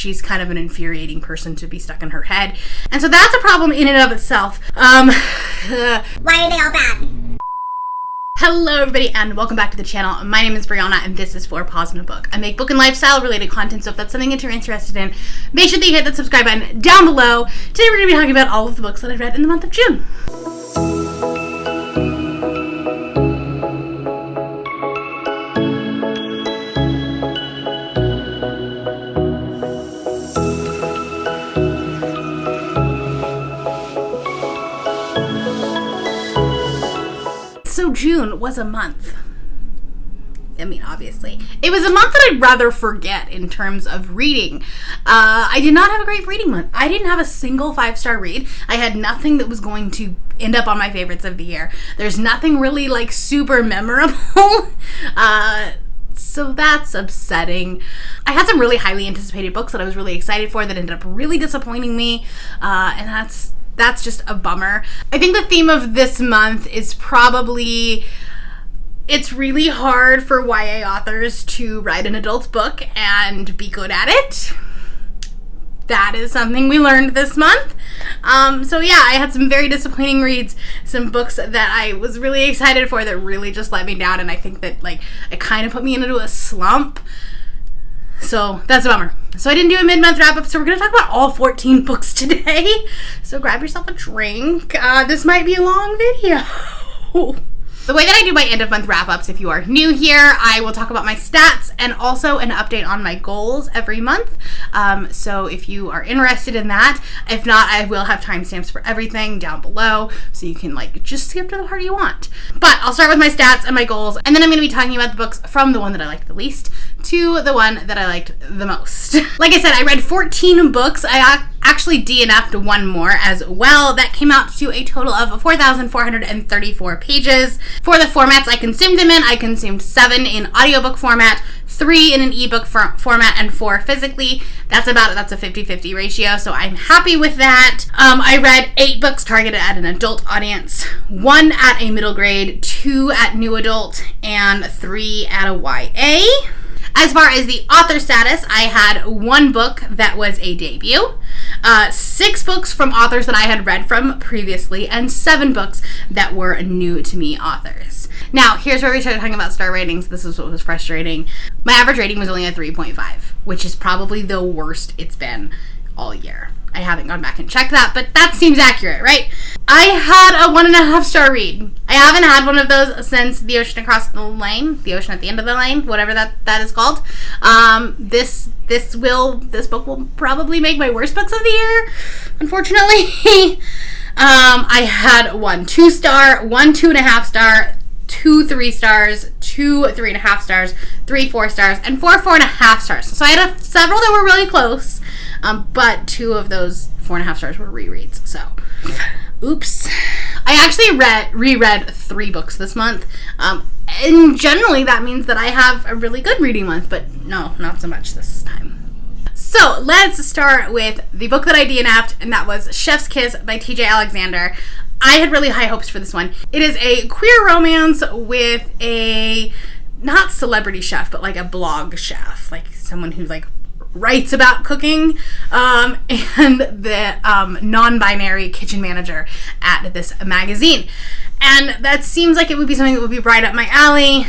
She's kind of an infuriating person to be stuck in her head. And so that's a problem in and of itself. Why are they all bad? Hello everybody and welcome back to the channel. My name is Brianna and this is For Pause in a Book. I make book and lifestyle related content, so if that's something that you're interested in, make sure that you hit that subscribe button down below. Today we're going to be talking about all of the books that I read in the month of June. So June was a month. I mean, obviously. It was a month that I'd rather forget in terms of reading. I did not have a great reading month. I didn't have a single 5-star read. I had nothing that was going to end up on my favorites of the year. There's nothing really like super memorable. So that's upsetting. I had some really highly anticipated books that I was really excited for that ended up really disappointing me. And that's just a bummer. I think the theme of this month is probably, it's really hard for YA authors to write an adult book and be good at it. That is something we learned this month. So yeah, I had some very disappointing reads, some books that I was really excited for that really just let me down, and I think that like it kind of put me into a slump. So that's a bummer. So I didn't do a mid-month wrap-up, so we're going to talk about all 14 books today. So grab yourself a drink. This might be a long video. The way that I do my end-of-month wrap-ups, if you are new here, I will talk about my stats and also an update on my goals every month. So if you are interested in that, if not, I will have timestamps for everything down below, so you can like just skip to the part you want. But I'll start with my stats and my goals, and then I'm going to be talking about the books from the one that I liked the least to the one that I liked the most. Like I said, I read 14 books. I actually DNF'd one more as well. That came out to a total of 4,434 pages. For the formats I consumed them in, I consumed 7 in audiobook format, 3 in an ebook format, and 4 physically. That's a 50-50 ratio, so I'm happy with that. I read 8 books targeted at an adult audience, 1 at a middle grade, 2 at new adult, and 3 at a YA. As far as the author status, I had 1 book that was a debut, 6 books from authors that I had read from previously, and 7 books that were new to me authors. Now, here's where we started talking about star ratings. This is what was frustrating. My average rating was only a 3.5, which is probably the worst it's been all year. I haven't gone back and checked that, but that seems accurate, right? I had a 1.5 star read. I haven't had one of those since The Ocean Across the Lane, The Ocean at the End of the Lane, whatever that is called. This book will probably make my worst books of the year, unfortunately. I had 1 2-star, 1 2.5 star, 2 3 stars, 2 3.5 stars, 3 4 stars, and 4 4.5 stars. So I had several that were really close, but 2 of those 4.5 stars were rereads. So, oops. I actually reread 3 books this month, and generally that means that I have a really good reading month, but no, not so much this time. So let's start with the book that I DNF'd, and that was Chef's Kiss by TJ Alexander. I had really high hopes for this one. It is a queer romance with a, not celebrity chef, but like a blog chef, like someone who like writes about cooking, and the non-binary kitchen manager at this magazine. And that seems like it would be something that would be right up my alley.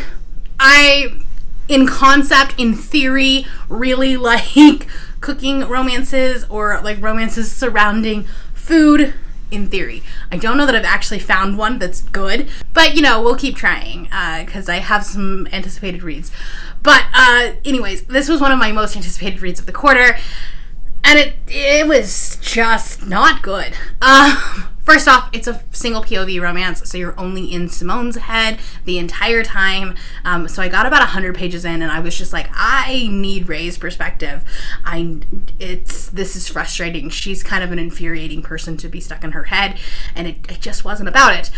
In concept, in theory, really like cooking romances or like romances surrounding food. In theory. I don't know that I've actually found one that's good, but you know, we'll keep trying because I have some anticipated reads. But anyways, this was one of my most anticipated reads of the quarter, and it was just not good. First off, it's a single POV romance, so you're only in Simone's head the entire time. So I got about 100 pages in, and I was just like, I need Ray's perspective. This is frustrating. She's kind of an infuriating person to be stuck in her head, and it just wasn't about it.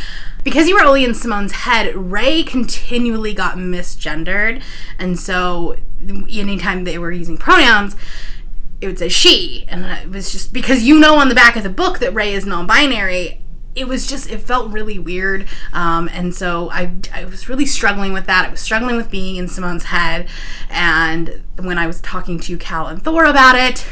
Because you were only in Simone's head, Ray continually got misgendered, and so anytime they were using pronouns, it would say she, and it was just because you know on the back of the book that Ray is non-binary, it felt really weird. And so I was really struggling with that. I was struggling with being in Simone's head. And when I was talking to Cal and Thor about it,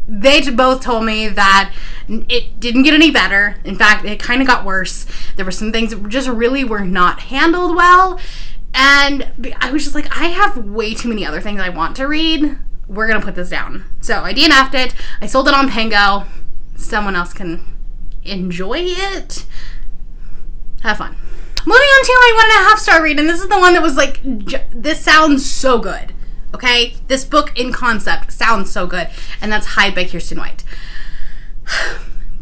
they both told me that it didn't get any better. In fact, it kind of got worse. There were some things that just really were not handled well. And I was just like, I have way too many other things I want to read. We're going to put this down. So I DNF'd it. I sold it on Pango. Someone else can enjoy it. Have fun. Moving on to my 1.5-star read. And this is the one that was like, this sounds so good. Okay? This book in concept sounds so good. And that's Hide by Kiersten White.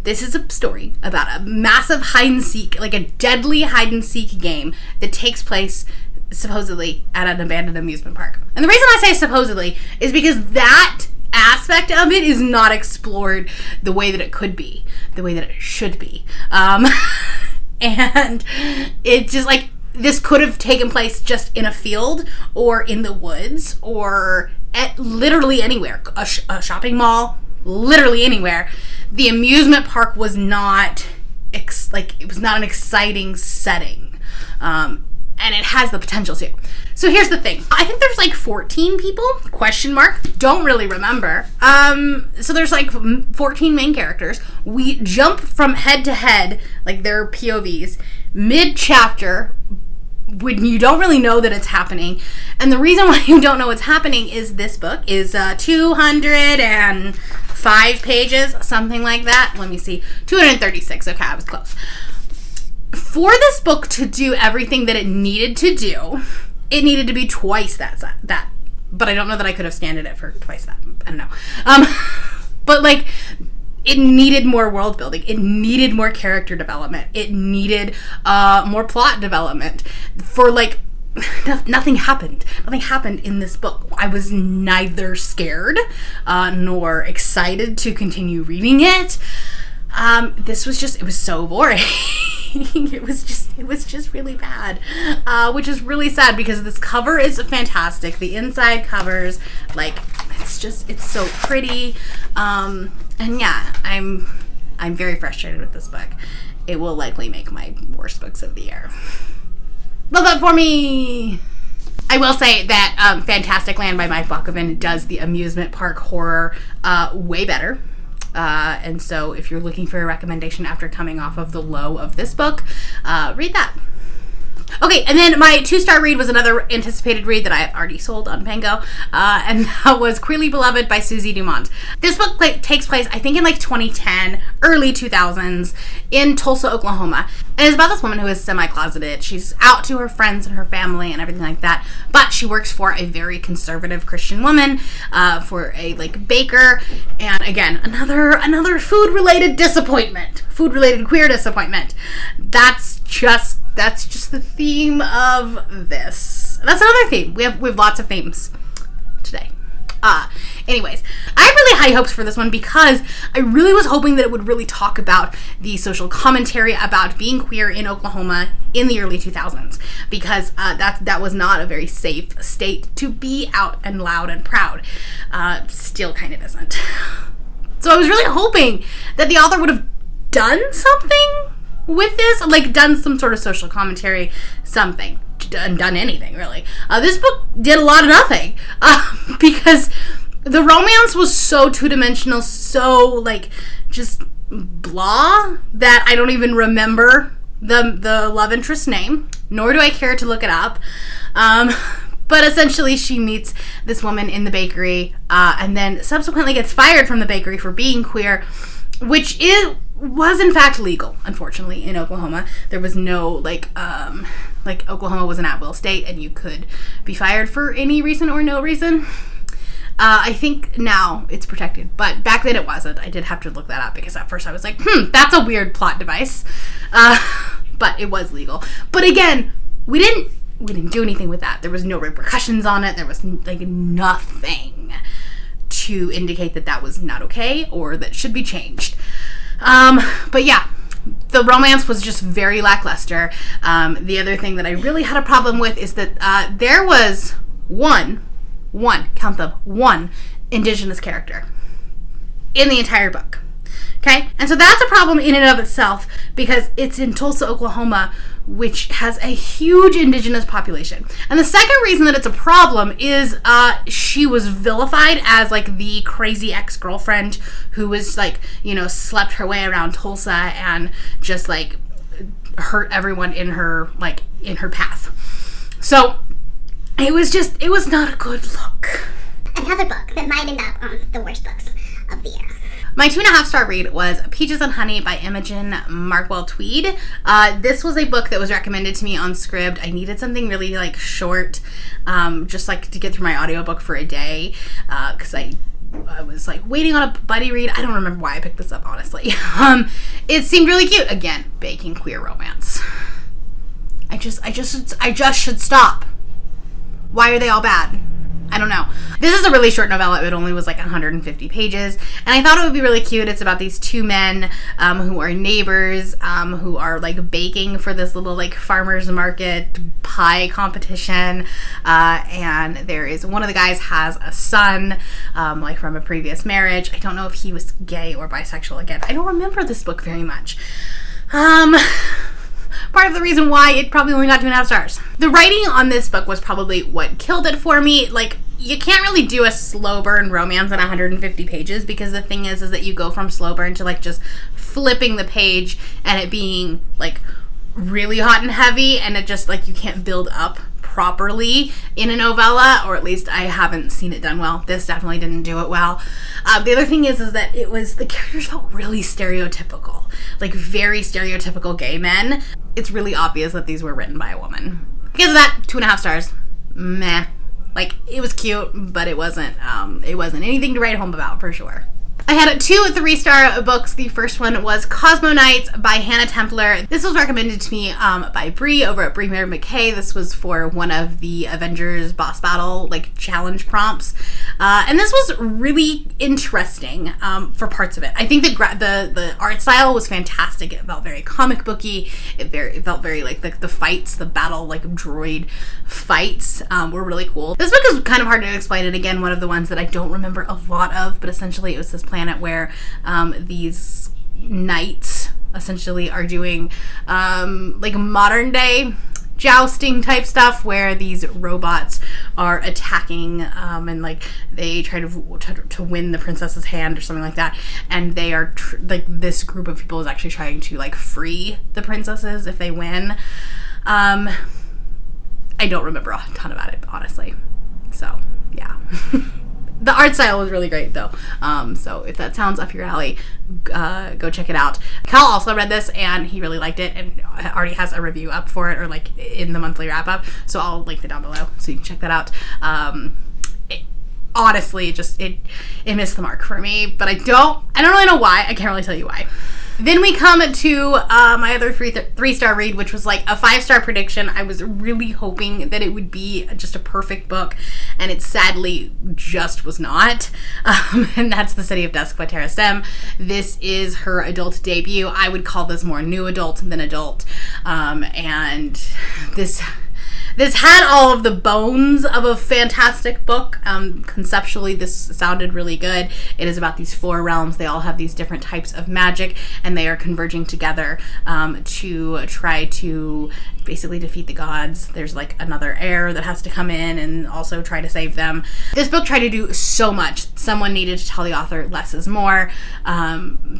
This is a story about a massive hide and seek, like a deadly hide and seek game that takes place supposedly at an abandoned amusement park. And the reason I say supposedly is because that aspect of it is not explored the way that it could be, the way that it should be. And it's just like, this could have taken place just in a field or in the woods or at literally anywhere, a shopping mall, literally anywhere. The amusement park was not it was not an exciting setting, and it has the potential to. So here's the thing. I think there's like 14 people, ? Don't really remember. So there's like 14 main characters. We jump from head to head, like their POVs, mid-chapter, when you don't really know that it's happening. And the reason why you don't know what's happening is this book is 205 pages, something like that. Let me see. 236. Okay, I was close. For this book to do everything that it needed to do, it needed to be twice that. But I don't know that I could have scanned it for twice that. I don't know. But like, it needed more world building. It needed more character development. It needed more plot development. For like, nothing happened. Nothing happened in this book. I was neither scared nor excited to continue reading it. This was just, it was so boring. It was just really bad, which is really sad because this cover is fantastic. The inside covers, like, it's so pretty. And yeah, I'm very frustrated with this book. It will likely make my worst books of the year. Love that for me! I will say that Fantastic Land by Mike Bakoven does the amusement park horror way better. And so if you're looking for a recommendation after coming off of the low of this book, read that. Okay, and then my 2-star read was another anticipated read that I have already sold on Pango, and that was Queerly Beloved by Susie Dumont. This book takes place, I think, in like 2010, early 2000s, in Tulsa, Oklahoma. And it's about this woman who is semi-closeted. She's out to her friends and her family and everything like that, but she works for a very conservative Christian woman, for a like baker, and again, another food-related disappointment. Food-related queer disappointment. That's just the theme of this. That's another theme. We have lots of themes today. Anyways, I have really high hopes for this one because I really was hoping that it would really talk about the social commentary about being queer in Oklahoma in the early 2000s, because that was not a very safe state to be out and loud and proud. Still kind of isn't. So I was really hoping that the author would have done something with this, like done some sort of social commentary, something, done anything really. This book did a lot of nothing, because the romance was so two-dimensional, so like just blah, that I don't even remember the love interest's name, nor do I care to look it up. But essentially she meets this woman in the bakery, and then subsequently gets fired from the bakery for being queer, which was in fact legal, unfortunately, in Oklahoma. There was no, like Oklahoma was an at-will state, and you could be fired for any reason or no reason. I think now it's protected, but back then it wasn't. I did have to look that up, because at first I was like, that's a weird plot device. But it was legal. But again, we didn't do anything with that. There was no repercussions on it. There was, like, nothing to indicate that was not okay or that should be changed. But yeah, the romance was just very lackluster. The other thing that I really had a problem with is that there was one Indigenous character in the entire book. Okay? And so that's a problem in and of itself because it's in Tulsa, Oklahoma, which has a huge indigenous population. And the second reason that it's a problem is she was vilified as like the crazy ex-girlfriend who was like, you know, slept her way around Tulsa and just like hurt everyone in her path. So it was not a good look. Another book that might end up on the worst books of the year. My 2.5-star read was Peaches and Honey by Imogen Markwell Tweed. This was a book that was recommended to me on Scribd. I needed something really like short, just like to get through my audiobook for a day, because I was like waiting on a buddy read. I don't remember why I picked this up, honestly. It seemed really cute. Again, baking queer romance. I just should stop. Why are they all bad? I don't know. This is a really short novella. It only was like 150 pages. And I thought it would be really cute. It's about these two men who are neighbors, who are like baking for this little like farmer's market pie competition. And there is one of the guys has a son, like from a previous marriage. I don't know if he was gay or bisexual again. I don't remember this book very much. Part of the reason why it probably only got 2.5 stars. The writing on this book was probably what killed it for me. Like, you can't really do a slow burn romance in 150 pages because the thing is that you go from slow burn to like just flipping the page and it being like really hot and heavy, and it just like you can't build up properly in a novella, or at least I haven't seen it done well. This definitely didn't do it well. The other thing is that the characters felt really stereotypical, like very stereotypical gay men. It's really obvious that these were written by a woman. Because of that, 2.5 stars. Meh. Like, it was cute, but it wasn't anything to write home about for sure. I had 2 3-star books. The first one was Cosmo Knights by Hannah Templar. This was recommended to me by Bree over at Bree Mary McKay. This was for one of the Avengers boss battle like challenge prompts. And this was really interesting for parts of it. I think the art style was fantastic. It felt very comic booky. It felt very like the fights, the battle like droid fights were really cool. This book is kind of hard to explain, and again, one of the ones that I don't remember a lot of, but essentially it was this planet where these knights essentially are doing like modern day jousting type stuff where these robots are attacking and like they try to win the princess's hand or something like that, and they are like this group of people is actually trying to like free the princesses if they win. I don't remember a ton about it, honestly, so yeah. The art style was really great, though. So if that sounds up your alley, go check it out. Cal also read this, and he really liked it, and already has a review up for it, or like in the monthly wrap-up. So I'll link it down below, so you can check that out. Honestly, it missed the mark for me, but I don't really know why. I can't really tell you why. Then we come to my other 3-star read, which was like a 5-star prediction. I was really hoping that it would be just a perfect book, and it sadly just was not. And that's The City of Dusk by Tara Stem. This is her adult debut. I would call this more new adult than adult. And this had all of the bones of a fantastic book. Conceptually, this sounded really good. It is about these 4 realms. They all have these different types of magic, and they are converging together to try to basically defeat the gods. There's like another heir that has to come in and also try to save them. This book tried to do so much. Someone needed to tell the author less is more,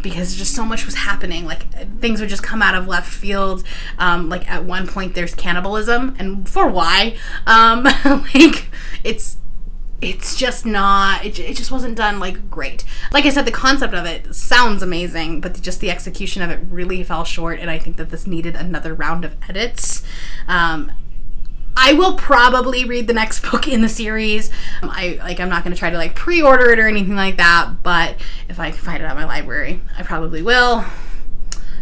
because just so much was happening. Like things would just come out of left field. Like at one point there's cannibalism, and for why? Like it's just not, it just wasn't done like great. Like I said, the concept of it sounds amazing, but just the execution of it really fell short, and I think that this needed another round of edits. I will probably read the next book in the series. I'm not going to try to like pre-order it or anything like that, but if I can find it at my library, I probably will.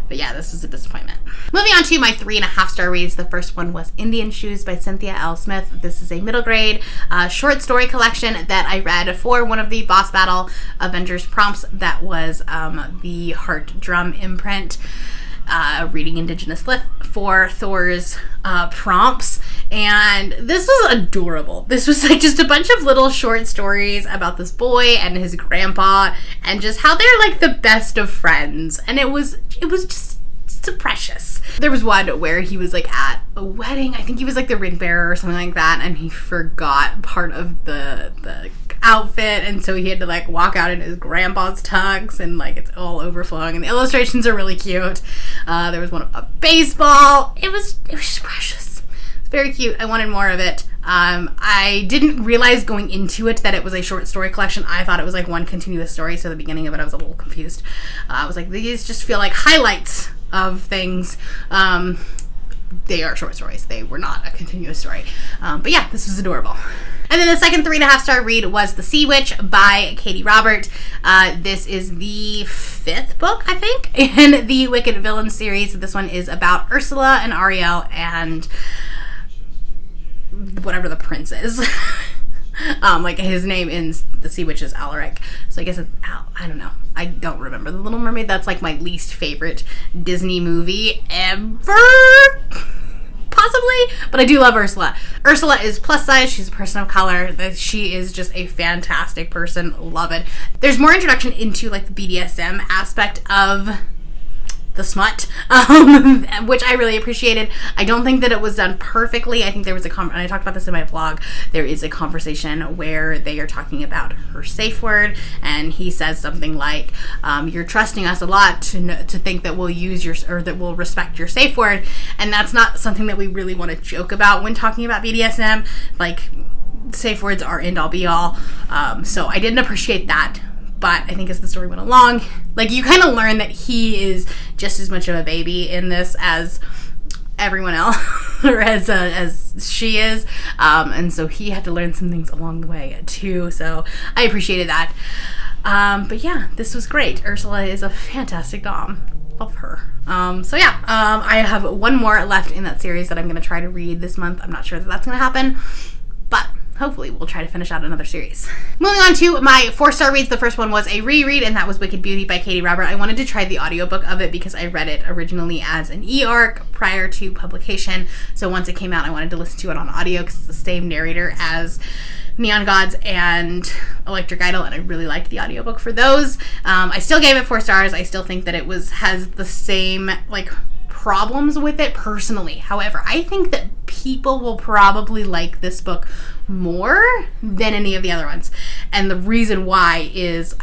But yeah, this was a disappointment. Moving on to my 3.5-star reads. The first one was Indian Shoes by Cynthia L. Smith. This is a middle grade short story collection that I read for one of the Boss Battle Avengers prompts that was the Heart Drum imprint. reading Indigenous Lit for Thor's prompts, and this was adorable. This was like just a bunch of little short stories about this boy and his grandpa, and just how they're like the best of friends, and it was just so precious. There was one where he was like at a wedding. I think he was like the ring bearer or something like that, and he forgot part of the outfit, and so he had to like walk out in his grandpa's tux, and like it's all overflowing, and the illustrations are really cute. There was one of a baseball. It was just precious. It's very cute. I wanted more of it. I didn't realize going into it that it was a short story collection. I thought it was like one continuous story, so the beginning of it I was a little confused. I was like, these just feel like highlights of things. They are short stories. They were not a continuous story. But yeah, this was adorable. And then the second 3.5-star read was The Sea Witch by Katie Robert. This is the 5th book, I think, in the Wicked Villain series. This one is about Ursula and Ariel and whatever the prince is. Like his name in The Sea Witch is Alaric. So I guess it's I don't know. I don't remember. The Little Mermaid, that's like my least favorite Disney movie ever. Possibly, but I do love Ursula. Ursula is plus size. She's a person of color. She is just a fantastic person. Love it. There's more introduction into like the BDSM aspect of the smut, which I really appreciated. I don't think that it was done perfectly. I think there was and I talked about this in my vlog, there is a conversation where they are talking about her safe word, and he says something like, you're trusting us a lot to think that we'll use or that we'll respect your safe word, and that's not something that we really want to joke about when talking about BDSM. Like, safe words are end all be all. So I didn't appreciate that. But I think as the story went along, like, you kind of learn that he is just as much of a baby in this as everyone else, or as she is. And so he had to learn some things along the way too. So I appreciated that. But yeah, this was great. Ursula is a fantastic dom. Love her. So yeah, I have one more left in that series that I'm going to try to read this month. I'm not sure that that's going to happen, but hopefully we'll try to finish out another series. Moving on to my 4-star reads. The first one was a reread, and that was Wicked Beauty by Katie Robert. I wanted to try the audiobook of it because I read it originally as an e-arc prior to publication. So once it came out, I wanted to listen to it on audio because it's the same narrator as Neon Gods and Electric Idol, and I really liked the audiobook for those. I still gave it 4 stars. I still think that it has the same like problems with it personally. However, I think that people will probably like this book more than any of the other ones, and the reason why is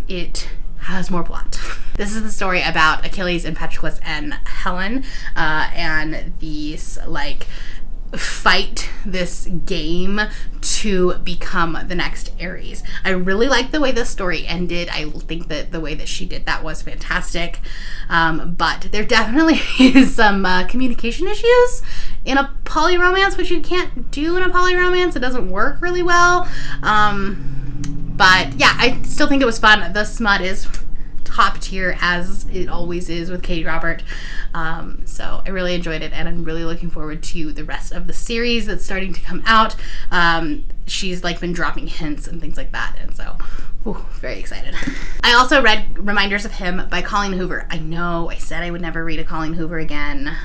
it has more plot. This is the story about Achilles and Patroclus and Helen, and these like fight this game to become the next Ares. I really like the way this story ended. I think that the way that she did that was fantastic. But there definitely is some communication issues in a polyromance, which you can't do in a polyromance. It doesn't work really well. But yeah, I still think it was fun. The smut is top tier, as it always is with Katie Robert. So I really enjoyed it, and I'm really looking forward to the rest of the series that's starting to come out. She's like been dropping hints and things like that, and so very excited. I also read Reminders of Him by Colleen Hoover. I know I said I would never read a Colleen Hoover again.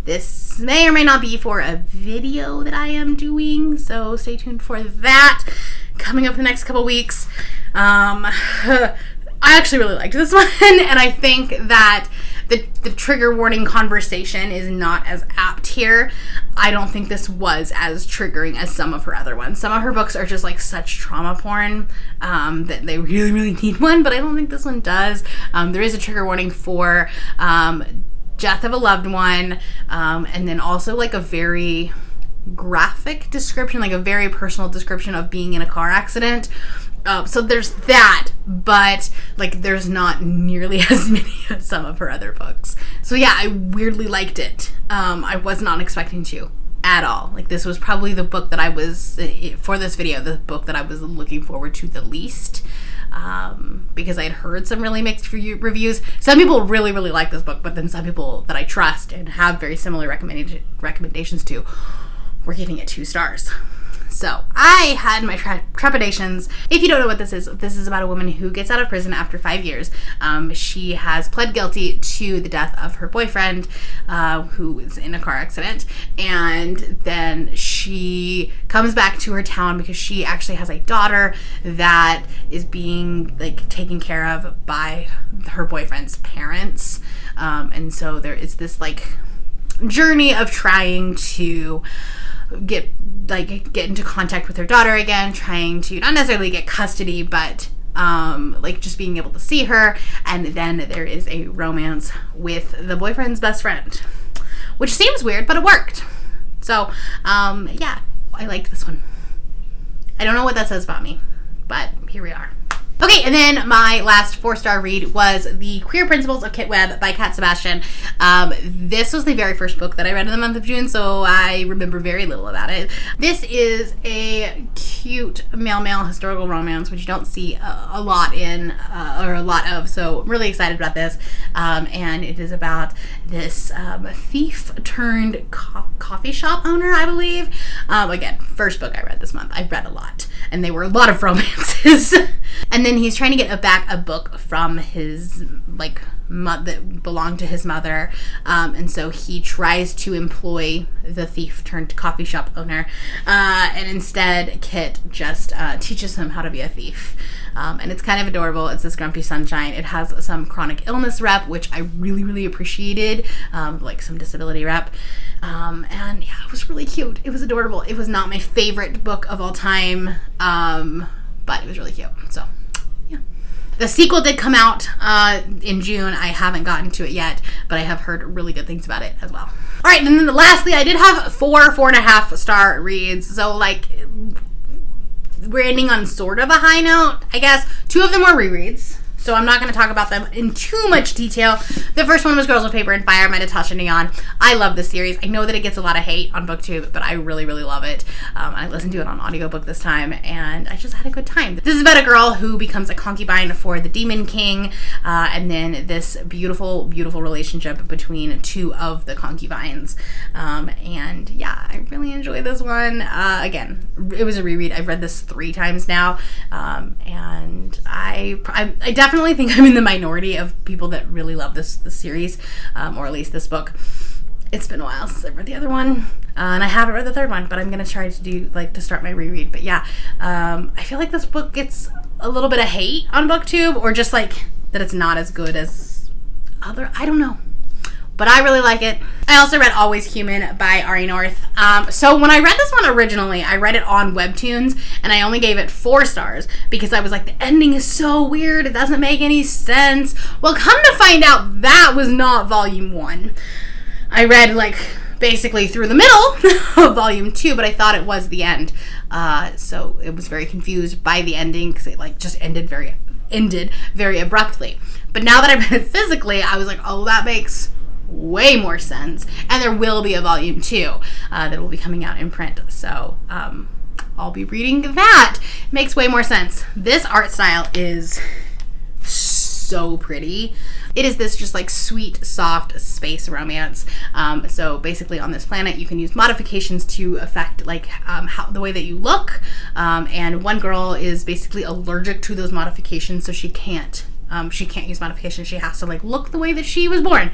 This may or may not be for a video that I am doing, so stay tuned for that coming up the next couple weeks. I actually really liked this one, and I think that the trigger warning conversation is not as apt here. I don't think this was as triggering as some of her other ones. Some of her books are just like such trauma porn that they really, really need one, but I don't think this one does. There is a trigger warning for death of a loved one, and then also like a very graphic description, like a very personal description of being in a car accident. So there's that, but like there's not nearly as many as some of her other books. So yeah, I weirdly liked it. I was not expecting to at all. Like, this was probably the book that I was, for this video, the book that I was looking forward to the least. Because I had heard some really mixed reviews. Some people really, really like this book, but then some people that I trust and have very similar recommendations to were giving it 2 stars. So I had my trepidations. If you don't know what this is about a woman who gets out of prison after 5 years. She has pled guilty to the death of her boyfriend, who was in a car accident, and then she comes back to her town because she actually has a daughter that is being like taken care of by her boyfriend's parents, and so there is this like journey of trying to get into contact with her daughter again, trying to not necessarily get custody, but like just being able to see her. And then there is a romance with the boyfriend's best friend, which seems weird, but it worked. So yeah, I liked this one. I don't know what that says about me, but here we are. Okay, and then my last 4-star read was The Queer Principles of Kit Webb by Cat Sebastian. This was the very first book that I read in the month of June, so I remember very little about it. This is a cute male-male historical romance, which you don't see a lot of, so I'm really excited about this. And it is about this thief turned coffee shop owner, I believe. Again, first book I read this month. I read a lot, and they were a lot of romances. And then he's trying to get back a book from his that belonged to his mother, and so he tries to employ the thief turned coffee shop owner, and instead Kit just teaches him how to be a thief. And it's kind of adorable. It's this grumpy sunshine. It has some chronic illness rep, which I really, really appreciated, like some disability rep. And yeah, it was really cute. It was adorable. It was not my favorite book of all time, but it was really cute. So yeah. The sequel did come out in June. I haven't gotten to it yet, but I have heard really good things about it as well. All right, and then lastly, I did have 4.5 star reads. So like, we're ending on sort of a high note, I guess. 2 of them were rereads, so I'm not going to talk about them in too much detail. The first one was Girls with Paper and Fire by Natasha Neon. I love this series. I know that it gets a lot of hate on BookTube, but I really, really love it. I listened to it on audiobook this time, and I just had a good time. This is about a girl who becomes a concubine for the Demon King, and then this beautiful, beautiful relationship between 2 of the concubines. And yeah, I really enjoyed this one. Again, it was a reread. I've read this 3 times now, and I definitely think I'm in the minority of people that really love this series, or at least this book. It's been a while since I've read the other one, and I haven't read the 3rd one, but I'm gonna try to start my reread. But yeah, I feel like this book gets a little bit of hate on BookTube, or just like that it's not as good as other. I don't know. But I really like it. I also read Always Human by Ari North. So when I read this one originally, I read it on Webtoons, and I only gave it 4 stars because I was like, the ending is so weird. It doesn't make any sense. Well, come to find out, that was not volume 1. I read basically through the middle of volume 2, but I thought it was the end. So it was very confused by the ending because it just ended very abruptly. But now that I read it physically, I was like, oh, that makes way more sense. And there will be a volume 2 that will be coming out in print. So I'll be reading that. Makes way more sense. This art style is so pretty. It is this just sweet, soft space romance. So basically on this planet, you can use modifications to affect how the way that you look. And one girl is basically allergic to those modifications, so she can't use modifications. She has to look the way that she was born.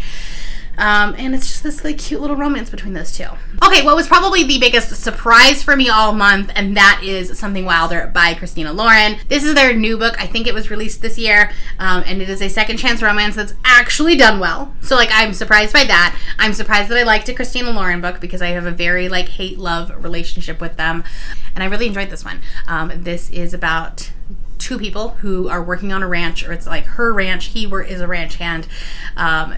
And it's just this cute little romance between those 2. Okay, what was probably the biggest surprise for me all month, and that is Something Wilder by Christina Lauren. This is their new book. I think it was released this year, and it is a second chance romance that's actually done well. So I'm surprised by that. I'm surprised that I liked a Christina Lauren book because I have a very hate-love relationship with them, and I really enjoyed this one. This is about 2 people who are working on a ranch, or it's her ranch. He is a ranch hand.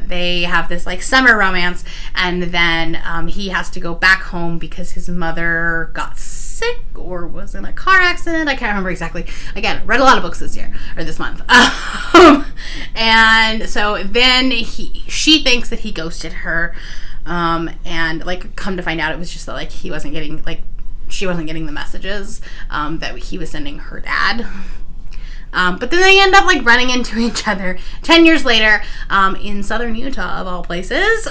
They have this summer romance, and then he has to go back home because his mother got sick or was in a car accident. I can't remember exactly. Again, read a lot of books this month. And so then she thinks that he ghosted her, and come to find out it was just that she wasn't getting the messages that he was sending her dad. But then they end up running into each other 10 years later in southern Utah, of all places.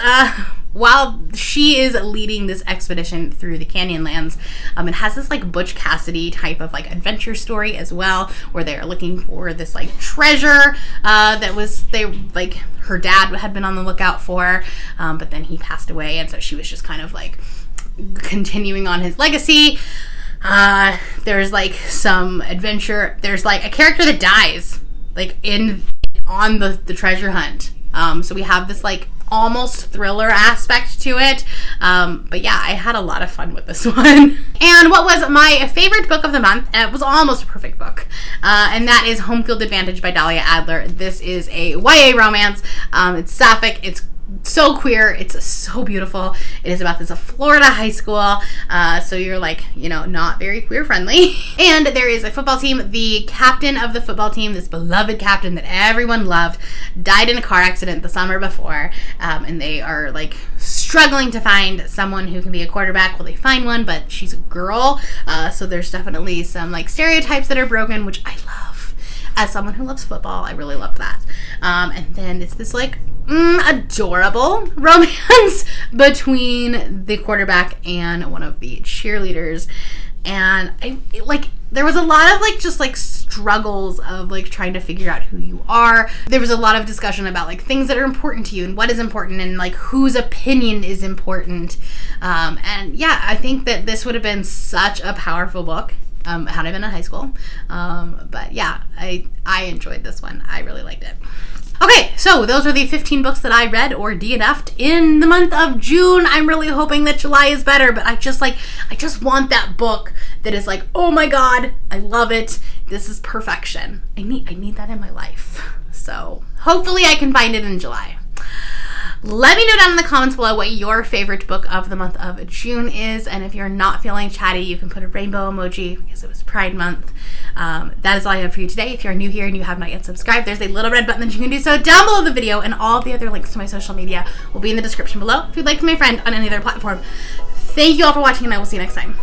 while she is leading this expedition through the Canyonlands, it has this like Butch Cassidy type of like adventure story as well, where they are looking for this like treasure her dad had been on the lookout for, but then he passed away, and so she was just kind of like continuing on his legacy. There's like some adventure. There's like a character that dies like on the treasure hunt. So we have this like almost thriller aspect to it. But yeah, I had a lot of fun with this one. And what was my favorite book of the month? It was almost a perfect book. And that is Home Field Advantage by Dahlia Adler. This is a YA romance. It's sapphic. It's so queer. It's so beautiful. It is about this Florida high school. So you're like, not very queer friendly. And there is a football team. The captain of the football team, this beloved captain that everyone loved, died in a car accident the summer before. And they are like struggling to find someone who can be a quarterback. Well, they find one, but she's a girl. So there's definitely some like stereotypes that are broken, which I love. As someone who loves football, I really love that. And then it's this like adorable romance between the quarterback and one of the cheerleaders. And there was a lot of just struggles of trying to figure out who you are. There was a lot of discussion about things that are important to you and what is important and whose opinion is important. And yeah, I think that this would have been such a powerful book had I been in high school. But yeah, I enjoyed this one. I really liked it. Okay, so those are the 15 books that I read or DNF'd in the month of June. I'm really hoping that July is better, but I just want that book that is oh my god, I love it. This is perfection. I need that in my life. So hopefully I can find it in July. Let me know down in the comments below what your favorite book of the month of June is, and if you're not feeling chatty, you can put a rainbow emoji because it was Pride Month. That is all I have for you today. If you're new here and you have not yet subscribed, there's a little red button that you can do so down below the video, and all the other links to my social media will be in the description below if you'd like to be my friend on any other platform. Thank you all for watching, and I will see you next time.